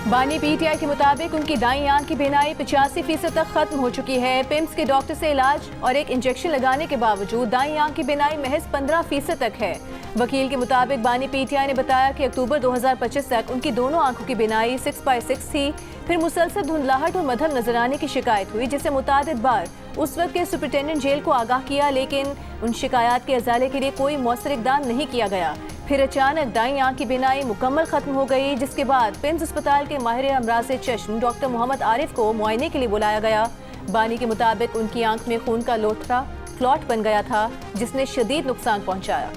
बानी पीटीआई के मुताबिक उनकी दाईं आंख की बीनाई 85% तक खत्म हो चुकी है। पिम्स के डॉक्टर से इलाज और एक इंजेक्शन लगाने के बावजूद दाईं आंख की बीनाई महज 15% तक है। वकील के मुताबिक बानी पीटीआई ने बताया कि अक्टूबर 2025 तक उनकी दोनों आंखों की बीनाई 6/6 थी। फिर मुसलसल धुंधलाहट और मधम नजर आने की शिकायत हुई, जिसे मुतादिद बार उस वक्त के सुपरिटेंडेंट जेल को आगाह किया, लेकिन उन शिकायत के अजाले के लिए कोई मौसर इकदाम नहीं किया गया। फिर अचानक दाईं आंख की बीनाई मुकम्मल खत्म हो गई, जिसके बाद पिम्स अस्पताल के माहिर अमराज चश्म डॉक्टर मोहम्मद आरिफ को मुआयने के लिए बुलाया गया। बानी के मुताबिक उनकी आंख में खून का लोथड़ा क्लॉट बन गया था, जिसने शदीद नुकसान पहुंचाया।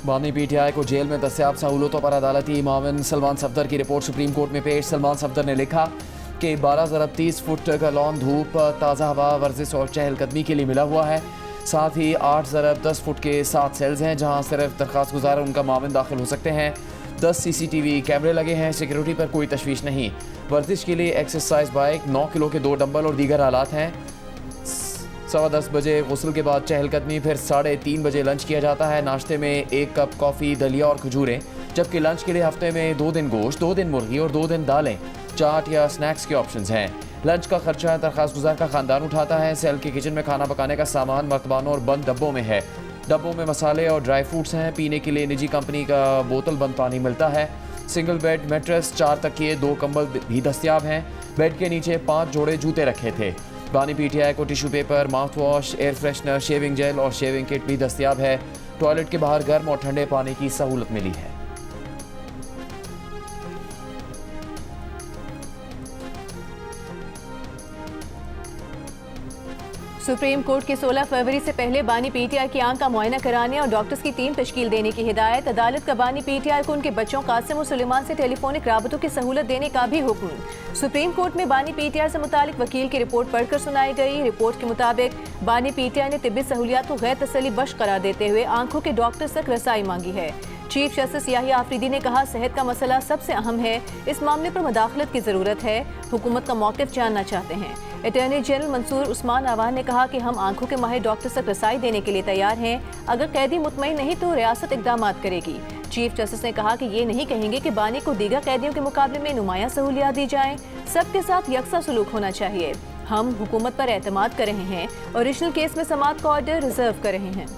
बानी पीटीआई को जेल में दस्तयाब सहूलतों पर अदालती मामन सलमान सफदर की रिपोर्ट सुप्रीम कोर्ट में पेश। सलमान सफदर ने लिखा कि 12 फुट का लॉन धूप, ताज़ा हवा, वर्जिश और चहलकदमी के लिए मिला हुआ है। साथ ही 8 फुट के 7 सेल्स हैं जहां सिर्फ दरख्वास्त गुजार उनका मामन दाखिल हो सकते हैं। 10 CCTV कैमरे लगे हैं। सिक्योरिटी पर कोई तशवीश नहीं। वर्जिश के लिए एक्सरसाइज बाइक, 9 किलो के 2 डंबल और दीगर आलात हैं। 10:15 बजे गुस्ल के बाद चहलकदमी, फिर 3:30 बजे लंच किया जाता है। नाश्ते में 1 कप कॉफ़ी, दलिया और खजूरें, जबकि लंच के लिए हफ्ते में 2 दिन गोश्त, 2 दिन मुर्गी और 2 दिन दालें, चाट या स्नैक्स के ऑप्शंस हैं। लंच का खर्चा दरख्वास्त गुजार का खानदान उठाता है। सेल के किचन में खाना पकाने का सामान मर्तबानों और बंद डब्बों में है। डब्बों में मसाले और ड्राई फ्रूट्स हैं। पीने के लिए निजी कंपनी का बोतल बंद पानी मिलता है। सिंगल बेड मैट्रेस, 4 तकिए, 2 कंबल भी दस्तियाब हैं। बेड के नीचे 5 जोड़े जूते रखे थे। बानी पीटीआई को tissue paper, mouth wash, air freshener, shaving jail और शेविंग किट भी दस्तियाब है। टॉयलेट के बाहर गर्म और ठंडे पानी की सहूलत मिली है। सुप्रीम कोर्ट की 16 फरवरी से पहले बानी पीटीआई की आंख का मुआयना कराने और डॉक्टर्स की टीम तश्कील देने की हिदायत। अदालत का बानी पीटीआई को उनके बच्चों कासिम और सुलेमान से टेलीफोनिक राबतों की सहूलत देने का भी हुक्म। सुप्रीम कोर्ट में बानी पीटीआई से मुतालिक वकील की रिपोर्ट पढ़कर सुनाई गई। रिपोर्ट के मुताबिक बानी पीटीआई ने तिब्बी सहूलियात को गैर तसल्ली बख्श करार देते हुए आंखों के डॉक्टर्स तक रसाई मांगी है। चीफ जस्टिस याहिया आफरीदी ने कहा, सेहत का मसला सबसे अहम है, इस मामले पर मुदाखलत की जरूरत है। हुकूमत का मौक़िफ़ जानना चाहते हैं। अटॉर्नी जनरल मंसूर उस्मान आवान ने कहा कि हम आंखों के माहिर डॉक्टर्स तक रसाई देने के लिए तैयार हैं। अगर कैदी मुतमईन नहीं तो रियासत इक़दाम करेगी। चीफ जस्टिस ने कहा कि ये नहीं कहेंगे कि बानी को दीगर कैदियों के मुकाबले में नुमायां सहूलियात दी जाएं। सबके साथ यकसा सलूक होना चाहिए। हम हुकूमत पर एतमाद कर रहे हैं। ओरिजिनल केस में समाअत का ऑर्डर रिजर्व कर रहे हैं।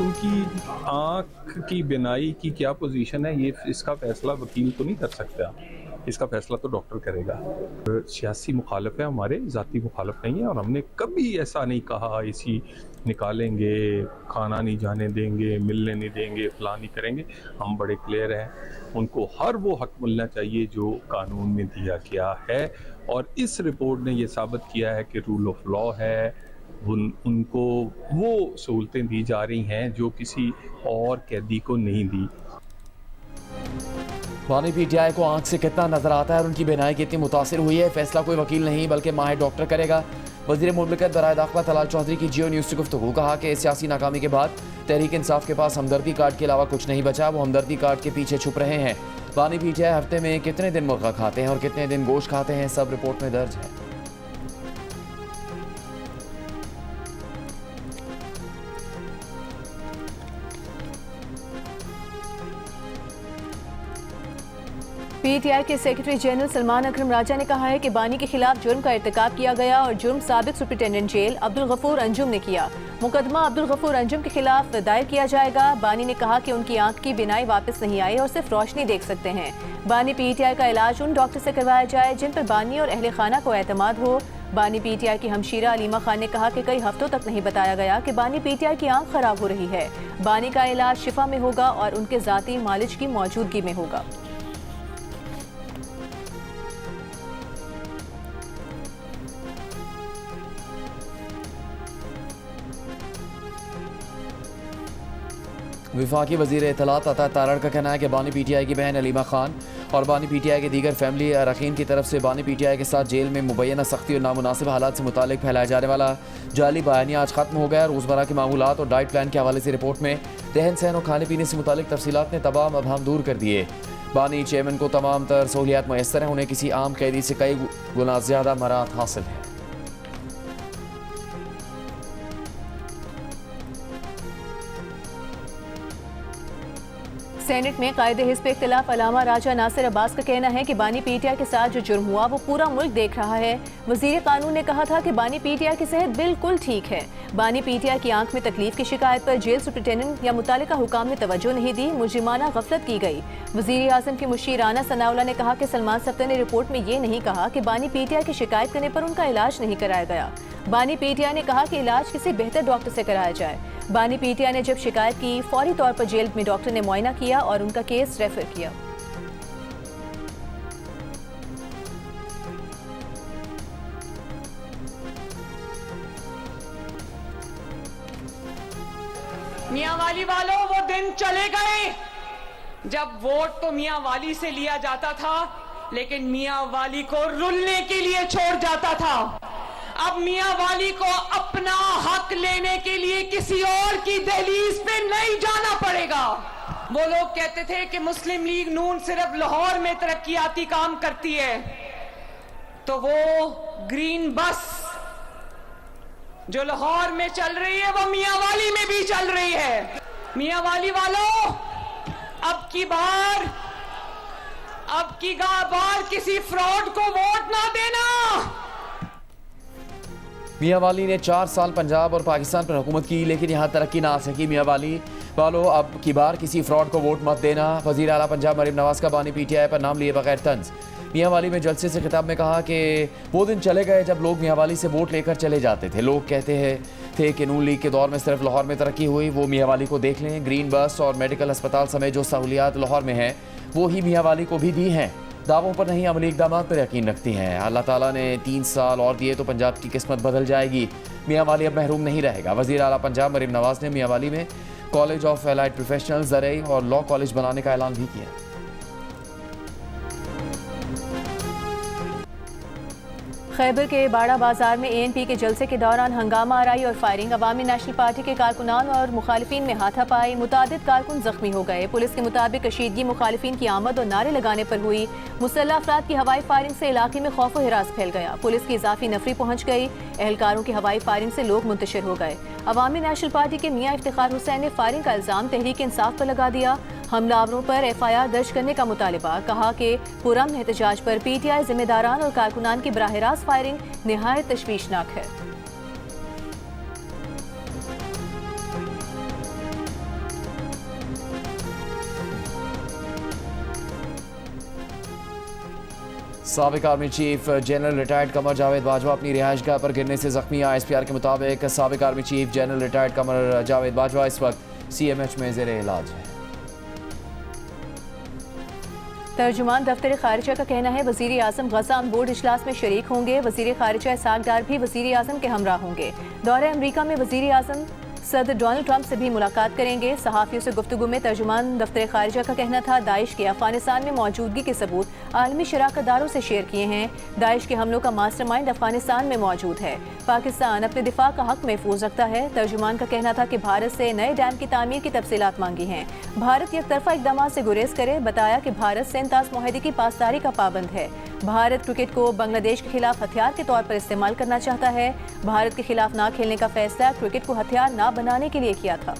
उनकी आँख की बिनाई की क्या पोजीशन है, ये इसका फैसला वकील तो नहीं कर सकता। इसका फैसला तो डॉक्टर करेगा। सियासी मुखालफ है, हमारे ज़ाती मुखालफ नहीं है, और हमने कभी ऐसा नहीं कहा इसी निकालेंगे, खाना नहीं जाने देंगे, मिलने नहीं देंगे, फलां नहीं करेंगे। हम बड़े क्लियर हैं, उनको हर वो हक मिलना चाहिए जो कानून में दिया गया है। और इस रिपोर्ट ने ये साबित किया है कि रूल ऑफ लॉ है। उनको वो सहूलतें दी जा रही हैं जो किसी और कैदी को नहीं दी। बानी पीटीआई को आंख से कितना नजर आता है और उनकी बीनाई कितनी मुतासिर हुई है, फैसला कोई वकील नहीं बल्कि माहिर डॉक्टर करेगा। वज़ीर मुमलिकत बराए दाखिला तलाल चौधरी की जियो न्यूज़ से गुफ्तगू, कहा कि सियासी नाकामी के बाद तहरीक इंसाफ के पास हमदर्दी कार्ड के अलावा कुछ नहीं बचा। वो हमदर्दी कार्ड के पीछे छुप रहे हैं। बानी पीटीआई हफ्ते में कितने दिन मुर्गा खाते हैं और कितने दिन गोश्त खाते हैं, सब रिपोर्ट में दर्ज है। पीटीआई के सेक्रेटरी जनरल सलमान अकरम राजा ने कहा है कि बानी के खिलाफ जुर्म का इर्तिकाब किया गया और जुर्म साबिक सुपरिटेंडेंट जेल अब्दुल गफूर अंजुम ने किया। मुकदमा अब्दुल गफूर अंजुम के खिलाफ दायर किया जाएगा। बानी ने कहा कि उनकी आंख की बिनाई वापस नहीं आई और सिर्फ रोशनी देख सकते हैं। बानी पीटीआई का इलाज उन डॉक्टर से करवाया जाए जिन पर बानी और अहले खाना को एतमाद हो। बानी पीटीआई की हमशीरा अलीमा खान ने कहा कि कई हफ्तों तक नहीं बताया गया कि बानी पीटीआई की आंख खराब हो रही है। बानी का इलाज शिफा में होगा और उनके जाती मालिज की मौजूदगी में होगा। वफाकी वज़ीर इत्तलात अता तारड़ का कहना है कि बानी पीटीआई की बहन अलीमा खान और बानी पीटीआई के दीगर फैमिली अरकान की तरफ से बानी पीटीआई के साथ जेल में मुबैना सख्ती और नामुनासिब हालात से मुतालिक फैलाया जाने वाला जाली बयानिया आज खत्म हो गया। रोज़मर्रा के मामूलात और डाइट प्लान के हवाले से रिपोर्ट में रहन सहन और खाने पीने से मुतालिक तफसीलात ने तमाम अबहम दूर कर दिए। बानी चेयरमैन को तमाम तर सहूलियात मैसर हैं, उन्हें किसी आम कैदी से कई गुना ज़्यादा मराहत हासिल है। सेनेट में कायदे हिस्ब इख्तिलाफ अलामा राजा नासिर अब्बास का कहना है कि बानी पीटीआई के साथ जो जुर्म हुआ वो पूरा मुल्क देख रहा है। वजीर कानून ने कहा था कि बानी पीटीआई की सेहत बिल्कुल ठीक है। बानी पीटीआई की आंख में तकलीफ की शिकायत पर जेल सुप्रिंटेंडेंट या मुतालिका हुकाम ने तवज्जो नहीं दी, मुजरिमाना गफलत की गई। वजीर आजम की मुशीर राना सनाउल्लाह ने कहा कि सलमान सफ्दर ने रिपोर्ट में ये नहीं कहा कि बानी पीटीआई की शिकायत करने पर उनका इलाज नहीं कराया गया। बानी पीटीआई ने कहा कि इलाज किसी बेहतर डॉक्टर से कराया जाए। बानी पीटीआई ने जब शिकायत की, फौरी तौर पर जेल में डॉक्टर ने मुआयना किया और उनका केस रेफर किया। मियां वाली वालों, वो दिन चले गए जब वोट तो मियां वाली से लिया जाता था, लेकिन मियां वाली को रुलने के लिए छोड़ जाता था। अब मियां वाली को अपना हक लेने के लिए किसी और की दहलीज पे नहीं जाना पड़ेगा। वो लोग कहते थे कि मुस्लिम लीग नून सिर्फ लाहौर में तरक्कियाती काम करती है, तो वो ग्रीन बस जो लाहौर में चल रही है वो मियां वाली में भी चल रही है। मियां वाली वालों, अब की बार किसी फ्रॉड को वोट ना देना। मियां वाली ने 4 साल पंजाब और पाकिस्तान पर हुकूमत की, लेकिन यहाँ तरक्की ना आ सकी। मियां वाली वालों, अब की बार किसी फ्रॉड को वोट मत देना। वज़ीर आला पंजाब मरीम नवाज का बानी पीटीआई पर नाम लिए बगैर तंज। मियां वाली में जलसे से खिताब में कहा कि वो दिन चले गए जब लोग मियां वाली से वोट लेकर चले जाते थे। लोग कहते थे कि नून लीग के दौर में सिर्फ लाहौर में तरक्की हुई, वो मियां वाली को देख लें। ग्रीन बस और मेडिकल अस्पताल समेत जो सहूलियात लाहौर में हैं वो ही मियां वाली को भी दी हैं। दावों पर नहीं, अमली इक़दामात पर यकीन रखती हैं। अल्लाह ताला ने 3 साल और दिए तो पंजाब की किस्मत बदल जाएगी। मियां वाली अब महरूम नहीं रहेगा। वज़ीर आला पंजाब मरीम नवाज ने मियां वाली में कॉलेज ऑफ एलाइड प्रोफेशनल्स, ज़रई और लॉ कॉलेज बनाने का ऐलान भी किया। खैबर के बाड़ा बाजार में ANP के जलसे के दौरान हंगामा आराई और फायरिंग। अवामी नेशनल पार्टी के कारकुनान और मुखालिफिन में हाथापाई, मुतादिद कारकुन जख्मी हो गए। पुलिस के मुताबिक कशीदगी मुखालिफिन की आमद और नारे लगाने पर हुई। मुसल्लह अफराद की हवाई फायरिंग से इलाके में खौफ व हिरास फैल गया। पुलिस की इजाफी नफरी पहुंच गई। एहलकारों की हवाई फायरिंग से लोग मुंतशिर हो गए। अवामी नेशनल पार्टी के मियां इफ्तिखार हुसैन ने फायरिंग का इल्जाम तहरीक इंसाफ पर लगा दिया। हमलावरों पर FIR दर्ज करने का मुतालिबा। कहा कि पुरअमन एहतजाज पर PTI जिम्मेदारान और कारकुनान की बराह रास्त फायरिंग निहायत तशवीशनाक है। साबिक army chief general retired Qamar Javed Bajwa अपनी रिहाइशगाह पर गिरने से जख्मी। ISPR के मुताबिक साबिक army chief general retired Qamar Javed Bajwa इस वक्त CMH में ज़ेरे इलाज है। तर्जुमान दफ्तर खारिजा का कहना है वज़ीर आज़म गज़ा ऑन बोर्ड इजलास में शरीक होंगे। वज़ीर खारिजा इसहाक डार भी वज़ीर आज़म के हमरा होंगे। दौरे अमरीका में वज़ीर आज़म सदर डोनाल्ड ट्रंप से भी मुलाकात करेंगे। सहाफ़ियों से गुफ्तगू में तर्जुमान दफ्तर खारिजा का कहना था दाइश के अफगानिस्तान में मौजूदगी के सबूत आलमी शराकतदारों से शेयर किए हैं। दाइश के हमलों का मास्टरमाइंड अफगानिस्तान में मौजूद है। पाकिस्तान अपने दिफा का हक महफूज रखता है। तर्जुमान का कहना था कि भारत से नए डैम की तामीर की तफसीलात मांगी हैं। भारत एक तरफा इकदाम से गुरेज करे। बताया कि भारत सेंताज मुआहदे की पासदारी का पाबंद है। भारत क्रिकेट को बांग्लादेश के खिलाफ हथियार के तौर पर इस्तेमाल करना चाहता है। भारत के खिलाफ ना खेलने का फैसला क्रिकेट को हथियार ना बनाने के लिए किया था।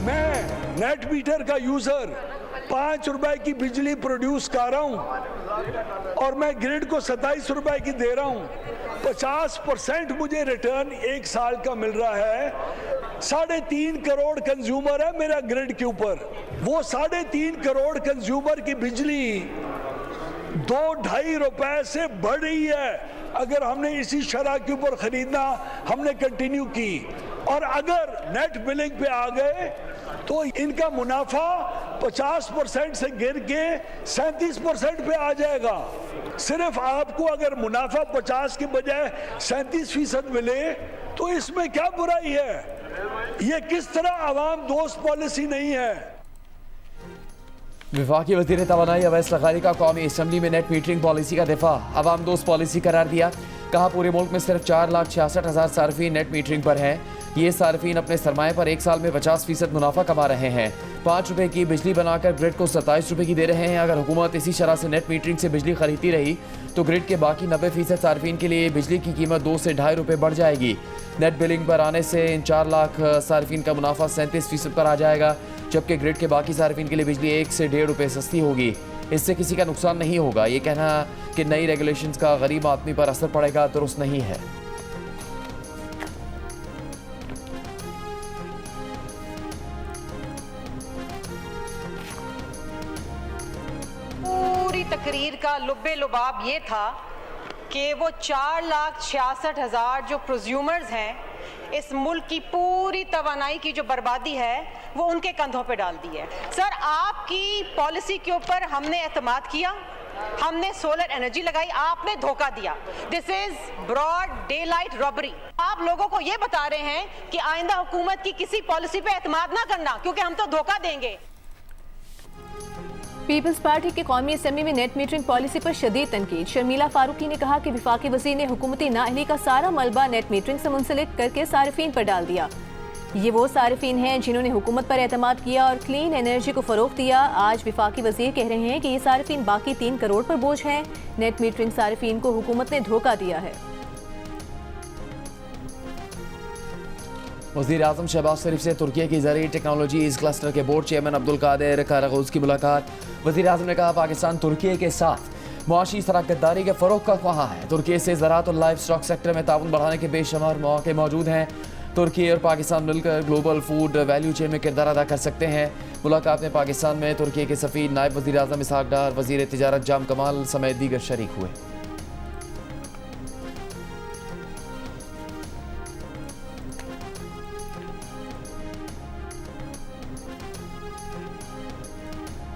मैं नेट मीटर का यूजर 5 रुपए की बिजली प्रोड्यूस कर रहा हूं और मैं ग्रिड को 27 रुपए की दे रहा हूं। 50% मुझे रिटर्न 1 साल का मिल रहा है। 3.5 करोड़ कंज्यूमर है मेरा ग्रिड के ऊपर। वो 3.5 करोड़ कंज्यूमर की बिजली 2-2.5 रुपए से बढ़ रही है। अगर हमने इसी शरह के ऊपर खरीदना हमने कंटिन्यू की और अगर नेट बिलिंग पे आ गए तो इनका मुनाफा 50% से गिर के 37% पे आ जाएगा। सिर्फ आपको अगर मुनाफा 50 के बजाय 37% मिले तो इसमें क्या बुराई है? ये किस तरह आवाम दोस्त पॉलिसी नहीं है? वफाकी वज़ीर तवानाई अवैस लग़ारी का कौमी असम्बली में नेट मीटरिंग पॉलिसी का दिफा अवाम दोस्त पॉलिसी करार दिया। कहा पूरे मुल्क में सिर्फ 4,66,000 सार्फिन नेट मीटरिंग पर हैं। ये सार्फिन अपने सरमाए पर एक साल में 50% मुनाफा कमा रहे हैं। 5 रुपए की बिजली बनाकर ग्रिड को 27 रुपए की दे रहे हैं। अगर हुकूमत इसी शरह से नेट मीटरिंग से बिजली खरीदती रही तो ग्रिड के बाकी 90% सार्फिन के लिए बिजली की कीमत 2 से 2.5 रुपए बढ़ जाएगी। नेट बिलिंग पर आने से इन 4 लाख सार्फिन का मुनाफा 37% पर आ जाएगा, जबकि ग्रिड के बाकी सार्फिन के लिए बिजली 1 से 1.5 रुपए सस्ती होगी। इससे किसी का नुकसान नहीं होगा। ये कहना कि नई रेगुलेशंस का गरीब आदमी पर असर पड़ेगा दुरुस्त नहीं है। पूरी तकरीर का लुब्बे लुबाब ये था कि वो 4,66,000 जो प्रोज्यूमर्स हैं, इस मुल्क की पूरी तवानाई की जो बर्बादी है वो उनके कंधों पे डाल दी है। सर, आपकी पॉलिसी के ऊपर हमने एतमाद किया, हमने सोलर एनर्जी लगाई, आपने धोखा दिया। This is broad daylight robbery. आप लोगों को ये बता रहे हैं कि आइंदा हुकूमत की किसी पॉलिसी पे एतमाद ना करना, क्योंकि हम तो धोखा देंगे। पीपल्स पार्टी के कौमी असम्बली में नेट मीटरिंग पॉलिसी पर शदीद तनकीद। शर्मिला फारूकी ने कहा कि वफाकी वज़ीर ने हुकूमती नाअहली का सारा मलबा नेट मीटरिंग से मुंसलिक करके सारिफीन पर डाल दिया। ये वो सारिफीन हैं जिन्होंने हुकूमत पर एतमाद किया और क्लीन एनर्जी को फ़रोग़ दिया। आज वफाकी वज़ीर कह रहे हैं कि ये सारिफीन बाकी 3 करोड़ पर बोझ हैं। नेट मीटरिंग सारिफीन को हुकूमत ने धोखा दिया है। वज़ीर आज़म शहबाज शरीफ से तुर्की की ज़रिए टेक्नोलॉजीज़ क्लस्टर के बोर्ड चेयरमैन अब्दुल कादिर कारगोज़ की मुलाकात। वज़ीर आज़म ने कहा पाकिस्तान तुर्की के साथ मुआशी शराकतदारी के फ़रोग़ का ख्वाह है। तुर्की से ज़राअत और लाइफ स्टॉक सेक्टर में ताउन बढ़ाने के बेशुमार मौके मौजूद हैं। तुर्की और पाकिस्तान मिलकर ग्लोबल फूड वैल्यू चेन में किरदार अदा कर सकते हैं। मुलाकात में पाकिस्तान में तुर्की के सफ़ीर, नायब वज़ीर आज़म इसहाक डार, वज़ीर तिजारत जाम कमाल समेत दीगर शरीक हुए।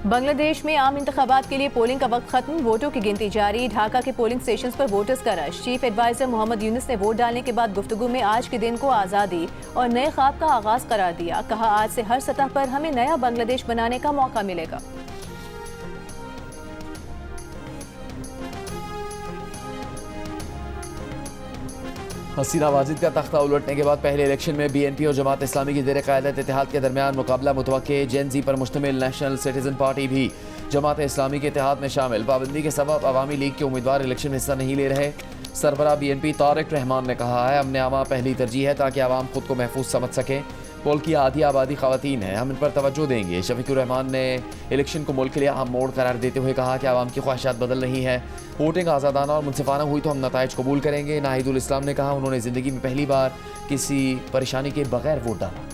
बांग्लादेश में आम इंतखाबात के लिए पोलिंग का वक्त खत्म, वोटों की गिनती जारी। ढाका के पोलिंग स्टेशंस पर वोटर्स का rush. Chief adviser Mohammad Yunus ने वोट डालने के बाद गुफ्तगू में आज के दिन को आज़ादी और नए ख्वाब का आगाज करार दिया। कहा आज से हर सतह पर हमें नया बांग्लादेश बनाने का मौका मिलेगा। हसीना वाजिद का तख्ता उलटने के बाद पहले इलेक्शन में BNP और जमात इस्लामी की ज़ेर क़यादत इत्तेहाद के दरमियान मुकाबला मुतवक्के। जेन ज़ी पर मुश्तमिल नेशनल सिटीजन पार्टी भी जमात इस्लामी के इत्तेहाद में शामिल। पाबंदी के सबब अवामी लीग के उम्मीदवार इलेक्शन में हिस्सा नहीं ले रहे। सरबराह BNP तारिक रहमान ने कहा है अमन आमा पहली तरजीह है ताकि आवाम खुद को महफूज समझ सकें। मुल्क की आधी आबादी ख़वातीन है, हम इन पर तवज्जो देंगे। शफीकुर रहमान ने इलेक्शन को मुल्क के लिए अहम मोड़ करार देते हुए कहा कि आवाम की ख्वाहिशात बदल रही हैं। वोटिंग आज़ादाना और मुनसिफाना हुई तो हम नताइज कबूल करेंगे। नाहिदुल इस्लाम ने कहा उन्होंने ज़िंदगी में पहली बार किसी परेशानी के बगैर वोट डाला।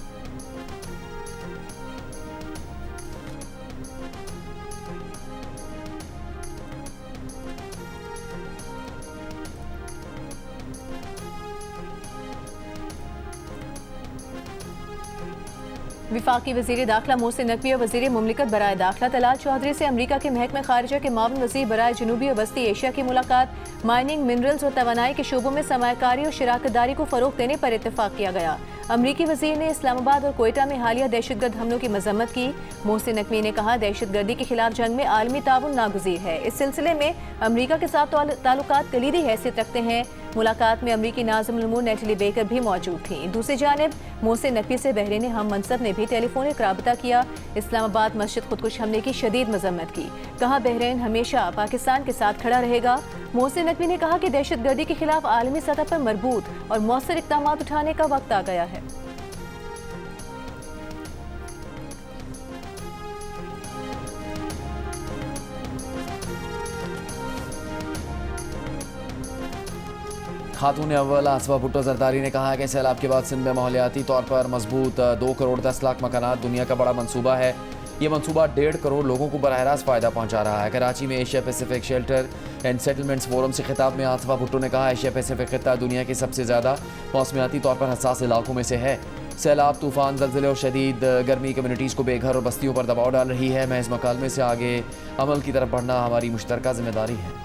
विफाकी वज़ीर दाखिला मोहसिन नकवी और वज़ीर मुमलिकत बराए दाखिला तलाल चौधरी से अमरीका के महकमा खारिजा के मावन वज़ीर बराए जनूबी और वस्ती एशिया की मुलाकात। माइनिंग, मिनरल्स और तवानाई के शोबों में सरमायाकारी और शराकतदारी को फ़रोग़ देने पर इत्तफाक किया गया। अमरीकी वज़ीर ने इस्लामाबाद और कोयटा में हालिया दहशतगर्द हमलों की मजम्मत की। मोहसिन नकवी ने कहा दहशतगर्दी के खिलाफ जंग में आलमी ताउन नागुज़ीर है। इस सिलसिले में अमरीका के साथ ताल्लुकात कलीदी हैसियत रखते हैं। मुलाकात में अमरीकी नाज़िम उल-उमूर नेटली बेकर भी मौजूद थीं। दूसरी जानिब मोहसिन नकवी से बहरीन हम मनसब ने भी टेलीफोनिक राबता किया। इस्लामाबाद मस्जिद खुदकुश हमले की शदीद मजम्मत की। कहा बहरीन हमेशा पाकिस्तान के साथ खड़ा रहेगा। मोहसिन नकवी ने कहा कि दहशतगर्दी के खिलाफ आलमी सतह पर मरबूत और मौसर इक़दाम उठाने का वक्त आ गया है। खातून अव्वल आसफा भुट्टो जरदारी ने कहा है कि सैलाब के बाद सिंध में माहौलियाती तौर पर मजबूत 2 करोड़ 10 लाख मकानात दुनिया का बड़ा मंसूबा है। ये मंसूबा 1.5 करोड़ लोगों को बराह रास्त फ़ायदा पहुंचा रहा है। कराची में Asia Pacific shelter and settlements forum से खिताब में आसफा भुट्टो ने कहा एशिया पैसिफिक खित्ता दुनिया के सबसे ज़्यादा मौसमियाती तौर पर हसास इलाकों में से है। सैलाब, तूफ़ान, ज़लज़ले और शदीद गर्मी कम्युनिटीज़ को बेघर और बस्तियों पर दबाव डाल रही है। मैं इस मकालमे से आगे अमल की तरफ बढ़ना हमारी मुश्तरका जिम्मेदारी है।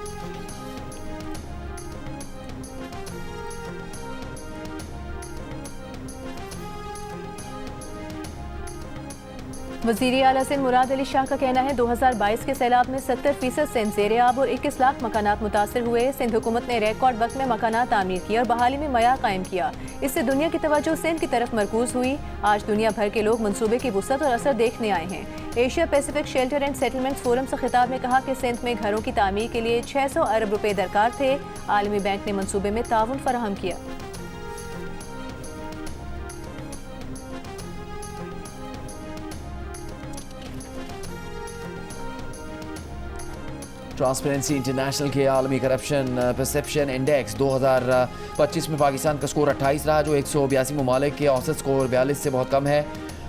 वज़ीर आला सिंध मुराद अली शाह का कहना है 2022 के सैलाब में 70% सिंध ज़ेर-ए-आब और 21 लाख मकानात मुतासर हुए। सिंध हुकूमत ने रिकॉर्ड वक्त में मकानात तामीर किया और बहाली में मयार कायम किया। इससे दुनिया की तवज्जो सिंध की तरफ मरकूज हुई। आज दुनिया भर के लोग मंसूबे की वुसअत और असर देखने आए हैं। Asia Pacific shelter and settlement forum से खिताब में कहा कि सिंध में घरों की तामीर के लिए 600 अरब रुपए दरकार थे। आलमी बैंक ने मंसूबे में ताउन फराहम किया। ट्रांसपेरेंसी इंटरनेशनल के आलमी करप्शन परसेप्शन इंडेक्स 2025 में पाकिस्तान का स्कोर 28 रहा, जो 182 ममालिक के औसत स्कोर 42 से बहुत कम है।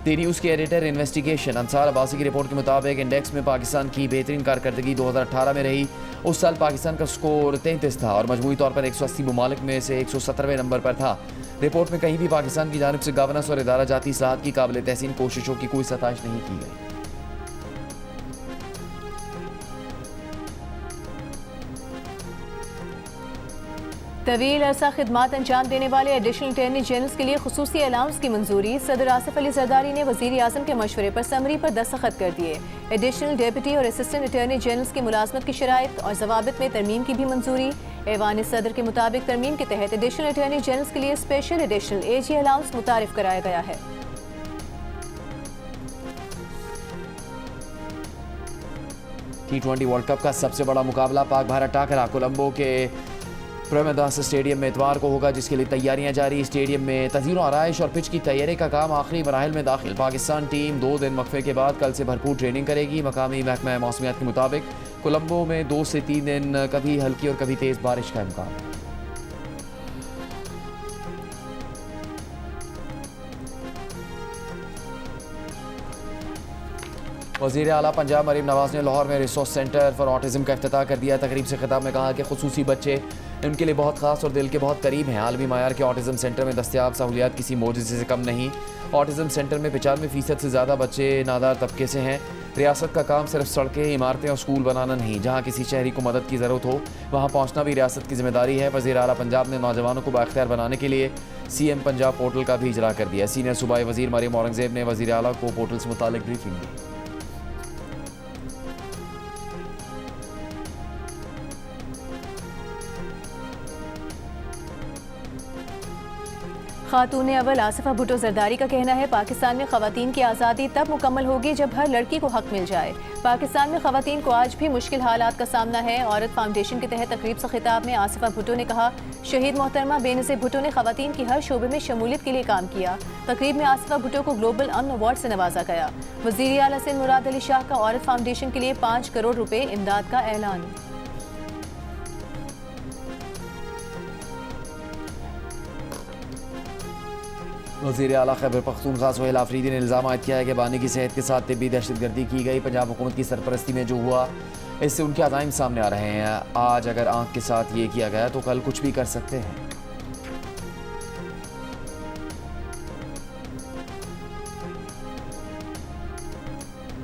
दी न्यूज़ के एडिटर इन्वेस्टिगेशन अंसार अब्बासी की रिपोर्ट के मुताबिक इंडेक्स में पाकिस्तान की बेहतरीन कारकर्दगी 2018 में रही। उस साल पाकिस्तान का स्कोर 33 था और मजमूई तौर पर 180 ममालिक में से 117वें नंबर पर था। रिपोर्ट में कहीं भी पाकिस्तान की जानिब से गवर्नेंस और इदारा जाती इस्लाहात की काबिल तहसीन कोशिशों की कोई सताइश नहीं की गई। तवील अरसा खिदमात अंजाम देने वाले एडिशनल अटॉर्नी जनरल के लिए खुसूसी अलाउंस की मंजूरी। सदर आसिफ अली जरदारी ने वज़ीर आज़म के मशवरे पर समरी पर दस्तखत कर दिए। एडिशनल डेप्यूटी और असिस्टेंट अटॉर्नी जनरल की मुलाजमत की शराइत और जवाबित में तरमीम की भी मंजूरी। ऐवान सदर के मुताबिक तरमीम के तहत एडिशनल अटॉर्नी जनरल के लिए स्पेशल एडिशनल एजी अलाउंस मुतारिफ कराया गया है। T20 वर्ल्ड कप का सबसे बड़ा मुकाबला पाक भारत टाकरा कोलंबो के प्रेमदास स्टेडियम में इतवार को होगा, जिसके लिए तैयारियां जारी। स्टेडियम में तज़ीर आराइश और पिच की तैयारी का काम आखिरी मराहिल में दाखिल। पाकिस्तान टीम 2 दिन वक्फे के बाद कल से भरपूर ट्रेनिंग करेगी। मकामी महकमा मौसमियात के मुताबिक कोलंबो में 2 से 3 दिन कभी हल्की और कभी तेज़ बारिश का इम्कान है। वज़ीर आला पंजाब मरीम नवाज ने लाहौर में रिसोर्स सेंटर फॉर ऑटिज़म का इफ्तिताह कर दिया। तकरीब से खिताब में कहा कि खुसूसी बच्चे उनके लिए बहुत ख़ास और दिल के बहुत करीब हैं। आलमी मायार के ऑटिज़म सेंटर में दस्तियाब सहूलियात किसी मोजज़े से कम नहीं। ऑटिज़म सेंटर में 95% से ज़्यादा बच्चे नादार तबके से हैं। रियासत का काम सिर्फ सड़कें, इमारतें और स्कूल बनाना नहीं, जहाँ किसी शहरी को मदद की ज़रूरत हो वहाँ पहुँचना भी रियासत की जिम्मेदारी है। वज़ीर आला पंजाब ने नौजवानों को बाख्तियार बनाने के लिए CM पंजाब पोर्टल का भी इजरा कर दिया। सीनियर सूबाई वज़ीर मरीम औरंगज़ेब ने वज़ीर आला को पोर्टल से मुताल्लिक़ ब्रीफिंग दी। खातून अव्वल आसिफा भुट्टो जरदारी का कहना है पाकिस्तान में ख़वातीन की आज़ादी तब मुकम्मल होगी जब हर लड़की को हक मिल जाए। पाकिस्तान में ख़वातीन को आज भी मुश्किल हालात का सामना है। औरत फाउंडेशन के तहत तकरीब से खिताब में आसिफा भुट्टो ने कहा, शहीद मोहतरमा बेनज़ीर भुट्टो ने ख़वातीन की हर शोबे में शमूलियत के लिए काम किया। तकरीब में आसिफा भुट्टो को ग्लोबल अमन अवार्ड से नवाजा गया। वज़ीर आला सिंध मुराद अली शाह का औरत फाउंडेशन के लिए 5 करोड़ रुपए इमदाद का ऐलान। वज़ीर आला खैबर पख्तूनख्वा सोहेल आफरीदी ने इल्ज़ाम आयद किया है कि बानी की सेहत के साथ तिब्बी दहशतगर्दी की गई। पंजाब हुकूमत की सरपरस्ती में जो हुआ इससे उनके अज़ाइम सामने आ रहे हैं। आज अगर आंख के साथ ये किया गया तो कल कुछ भी कर सकते हैं।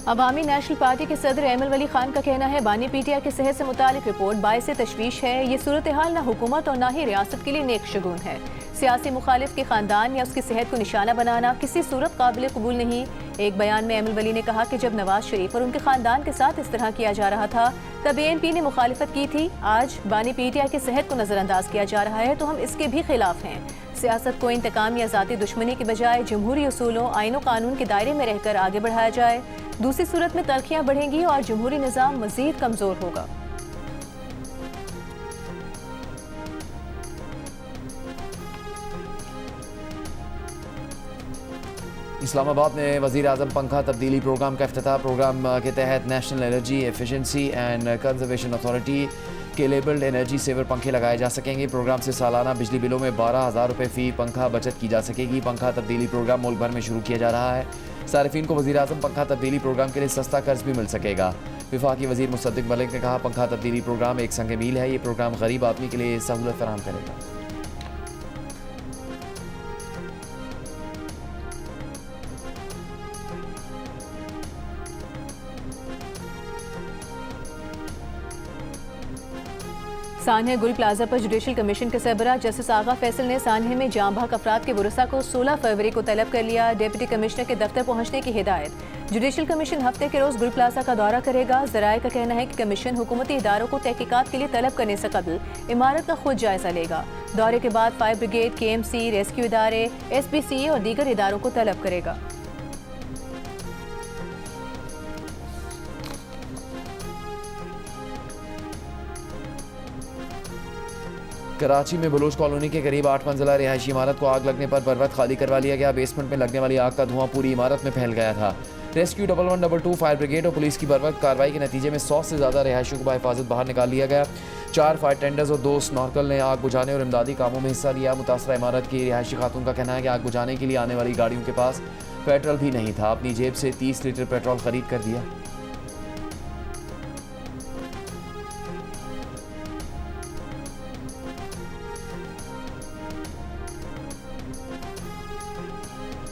अवामी नेशनल पार्टी के सदर एमल वली खान का कहना है बानी PTI की सेहत से मुतालिक रिपोर्ट बाइस तशवीश है। ये सूरत हाल ना हुकूमत और ना ही रियासत के लिए नेक शगुन है। सियासी मुखालिफ के खानदान या उसकी सेहत को निशाना बनाना किसी सूरत काबिल कबूल नहीं। एक बयान में एमल वली ने कहा कि जब नवाज शरीफ और उनके खानदान के साथ इस तरह किया जा रहा था तब ANP ने मुखालिफत की थी। आज बानी PTI की सेहत को नज़रअंदाज किया जा रहा है तो हम इसके भी खिलाफ हैं। सियासत को इंतकाम या ज़ाती दुश्मनी के बजाय जमहूरी उसूलों, आईन कानून के दायरे में रहकर आगे बढ़ाया जाए। दूसरी सूरत में तलखियाँ बढ़ेंगी और जमहूरी निज़ाम मज़ीद कमज़ोर होगा। इस्लामाबाद में वज़ीर आज़म पंखा तब्दीली प्रोग्राम का इफ्तिताह। प्रोग्राम के तहत national energy efficiency and conservation authority के लेबल्ड एनर्जी सेवर पंखे लगाए जा सकेंगे। प्रोग्राम से सालाना बिजली बिलों में 12,000 रुपये फ़ी पंखा बचत की जा सकेगी। पंखा तब्दीली प्रोग्राम मुल्क भर में शुरू किया जा रहा है। सारिफीन को वज़ीर आज़म पंखा तब्दीली प्रोग्राम के लिए सस्ता कर्ज भी मिल सकेगा। वफाकी वज़ीर मुसद्दिक मलिक ने कहा, पंखा तब्दीली प्रोग्राम एक संग मील है। ये प्रोग्राम गरीब आदमी के लिए सहूलत फराहम करेगा। सानहे गुल प्लाजा पर जुडिशल कमीशन के सरबराह जस्टिस आगा फैसल ने सानहे में जाम बहक अफराद के वरसा को 16 फरवरी को तलब कर लिया। डिप्टी कमिश्नर के दफ्तर पहुंचने की हिदायत। जुडिशल कमीशन हफ्ते के रोज गुल प्लाजा का दौरा करेगा। जराये का कहना है कि कमीशन हुकूमती इदारों को तहकीकात के लिए तलब करने से कबल इमारत का खुद जायजा लेगा। दौरे के बाद फायर ब्रिगेड, KMC, रेस्क्यू इदारे, SPCA और दीगर इदारों को तलब करेगा। कराची में बलूच कॉलोनी के करीब 8 मंजिला रिहायशी इमारत को आग लगने पर बर वक्त खाली करवा लिया गया। बेसमेंट में लगने वाली आग का धुआं पूरी इमारत में फैल गया था। रेस्क्यू 1112 फायर ब्रिगेड और पुलिस की बर वक्त कार्रवाई के नतीजे में 100 से ज़्यादा रिहायशियों को बाहिफाजत बाहर निकाल लिया गया। 4 फायर टेंडर्स और 2 स्नॉर्कल ने आग बुझाने और इमदादी कामों में हिस्सा लिया। मुतासरा इमारत की रिहायशी खातून का कहना है कि आग बुझाने के लिए आने वाली गाड़ियों के पास पेट्रोल भी नहीं था। अपनी जेब से 30 लीटर पेट्रोल खरीद कर दिया।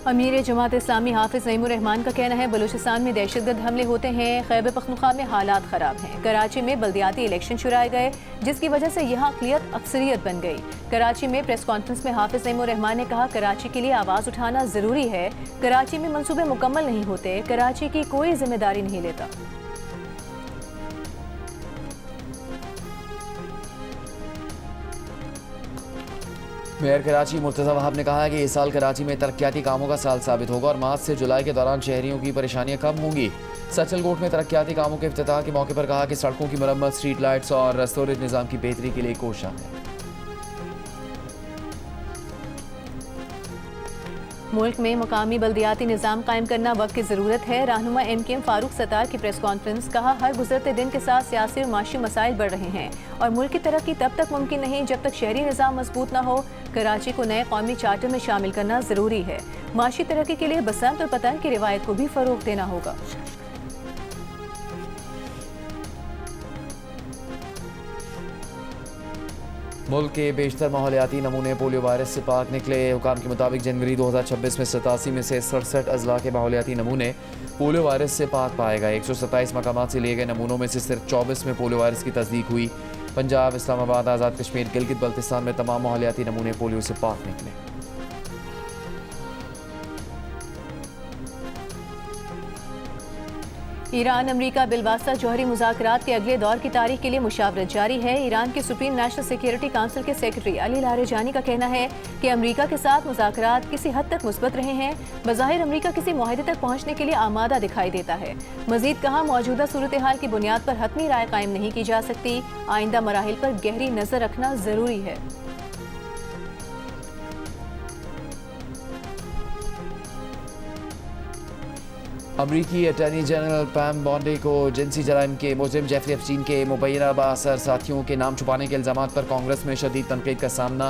अमीर जमात इस्लामी हाफिज नईमुर रहमान का कहना है बलूचिस्तान में दहशतगर्द हमले होते हैं। खैबर पख्तूनख्वा में हालात ख़राब हैं। कराची में बल्दियाती इलेक्शन शुराए गए जिसकी वजह से यहाँ अक़लियत अक्सरियत बन गई। कराची में प्रेस कॉन्फ्रेंस में हाफिज नईमुर रहमान ने कहा कराची के लिए आवाज़ उठाना ज़रूरी है। कराची में मनसूबे मुकम्मल नहीं होते। कराची की कोई जिम्मेदारी नहीं लेता। मेयर कराची मुर्तज़ा वहाब ने कहा है कि इस साल कराची में तरक्याती कामों का साल साबित होगा और मार्च से जुलाई के दौरान शहरियों की परेशानियां कम होंगी। सचलकोट में तरक्याती कामों के इफ्तिताह के मौके पर कहा कि सड़कों की मरम्मत, स्ट्रीट लाइट्स और स्टोरेज निज़ाम की बेहतरी के लिए कोशिश है। मुल्क में मकामी बल्दियाती निज़ाम कायम करना वक्त की ज़रूरत है। रहनुमा MKM फारूक सत्तार की प्रेस कॉन्फ्रेंस। कहा हर गुजरते दिन के साथ सियासी और माशी मसाइल बढ़ रहे हैं और मुल्क की तरक्की तब तक मुमकिन नहीं जब तक शहरी निज़ाम मजबूत न हो। कराची को नए कौमी चार्टर में शामिल करना ज़रूरी है। माशी तरक्की के लिए बसंत और पतंग की रिवायत को भी फ़रोग़ देना होगा। मुल्क के बेशतर माहौलियाती नमूने पोलियो वायरस से पाक निकले। हुकाम के मुताबिक जनवरी 2026 में 87 में से 67 अजला के माहौलियाती नमूने पोलियो वायरस से पाक पाए गए। 127 मकामात से लिए गए नमूनों में से सिर्फ 24 में पोलियो वायरस की तस्दीक हुई। पंजाब, इस्लामाबाद, आज़ाद कश्मीर, गिलगित बल्तिस्तान में तमाम माहौलियाती नमूने पोलियो से पाक निकले। ईरान अमरीका बिलवास्ता जौहरी मुज़ाकरात के अगले दौर की तारीख के लिए मुशावरत जारी है। ईरान के सुप्रीम नेशनल सिक्योरिटी काउंसिल के सेक्रेटरी अली लारेजानी का कहना है कि अमरीका के साथ मुज़ाकरात किसी हद तक मुस्बत रहे हैं। बज़ाहिर अमरीका किसी मुआहदे तक पहुंचने के लिए आमादा दिखाई देता है। मजीद कहा मौजूदा सूरत हाल की बुनियाद पर हतमी राय कायम नहीं की जा सकती। आइंदा मराहिल पर गहरी नज़र रखना ज़रूरी है। अमरीकी अटॉर्नी जनरल पैम बॉन्डे को जिनसी जराइम के मुलजिम जेफरी एप्स्टीन के मुबैना बाअसर साथियों के नाम छुपाने के इल्ज़ामात पर कांग्रेस में शदीद तनकीद का सामना।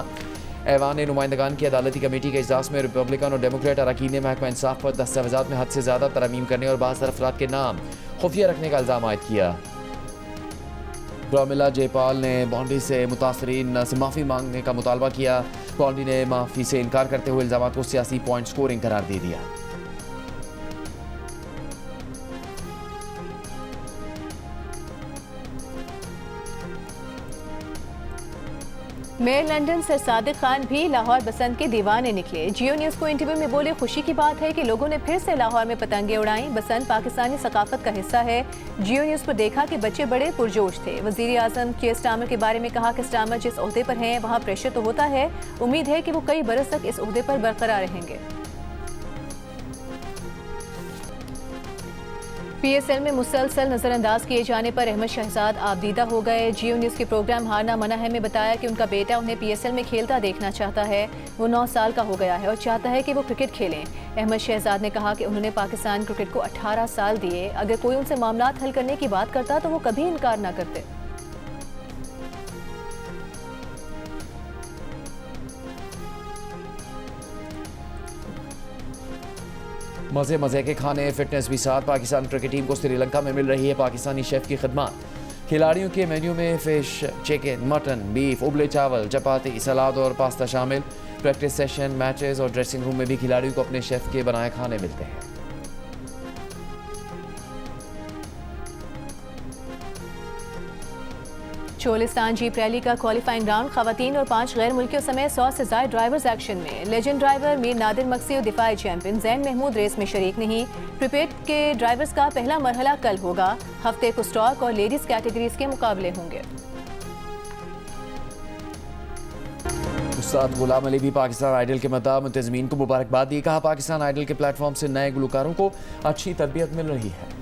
ऐवान नुमाइंदगान की अदालती कमेटी के इजलास में रिपब्लिकन और डेमोक्रेट अरकान ने महकमा इंसाफ पर दस्तावेज़ात में हद से ज़्यादा तरमीम करने और बाज़ अफराद के नाम खुफिया रखने का इल्ज़ाम आयद किया। प्रमिला जयपाल ने बॉन्डी से मुतासरीन से माफ़ी मांगने का मुतालबा किया। बॉन्डी ने माफ़ी से इनकार करते हुए इल्ज़ामात को सियासी पॉइंट स्कोरिंग करार दे दिया। Mayor London sir Sadiq Khan भी लाहौर बसंत के दीवाने निकले। जियो न्यूज़ को इंटरव्यू में बोले खुशी की बात है कि लोगों ने फिर से लाहौर में पतंगे उड़ाई। बसंत पाकिस्तानी सकाफत का हिस्सा है। जियो न्यूज़ पर देखा कि बच्चे बड़े पुरजोश थे। वज़ीर आज़म के स्टामर के बारे में कहा कि स्टामर जिस ओहदे पर हैं वहाँ प्रेशर तो होता है। उम्मीद है कि वो कई बरस तक इस ओहदे पर बरकरार रहेंगे। PSL में मुसलसल नजरअंदाज किए जाने पर अहमद शहजाद आबदीदा हो गए। जियो न्यूज़ के प्रोग्राम हारना मना है में बताया कि उनका बेटा उन्हें PSL में खेलता देखना चाहता है। वो 9 साल का हो गया है और चाहता है कि वो क्रिकेट खेलें। अहमद शहजाद ने कहा कि उन्होंने पाकिस्तान क्रिकेट को 18 साल दिए। अगर कोई उनसे मामलात हल करने की बात करता तो वो कभी इनकार ना करते। मज़े मज़े के खाने, फिटनेस भी साथ। पाकिस्तान क्रिकेट टीम को श्रीलंका में मिल रही है पाकिस्तानी शेफ की खिदमत। खिलाड़ियों के मेन्यू में फ़िश, चिकन, मटन, बीफ, उबले चावल, चपाती, सलाद और पास्ता शामिल। प्रैक्टिस सेशन, मैचेस और ड्रेसिंग रूम में भी खिलाड़ियों को अपने शेफ के बनाए खाने मिलते हैं। चोलिस्तान जीप रैली का क्वालिफाइंग राउंड खवातीन और 5 गैर मुल्कियों समेत 100 से ज्यादा ड्राइवर्स एक्शन में। लेजेंड ड्राइवर मीर नादिर मक्सी और दिफाई चैंपियन जैन महमूद रेस में शरीक नहीं। प्रीपेड के ड्राइवर्स का पहला मरहला कल होगा। हफ्ते को स्टॉक और लेडीज कैटेगरीज के मुकाबले होंगे। उस्ताद गुलाम अली भी पाकिस्तान आइडल के मद्दा मुंतज़मीन को मुबारकबाद दी। कहा, पाकिस्तान आइडल के प्लेटफॉर्म से नए गुलकारों को अच्छी तरबियत मिल रही है।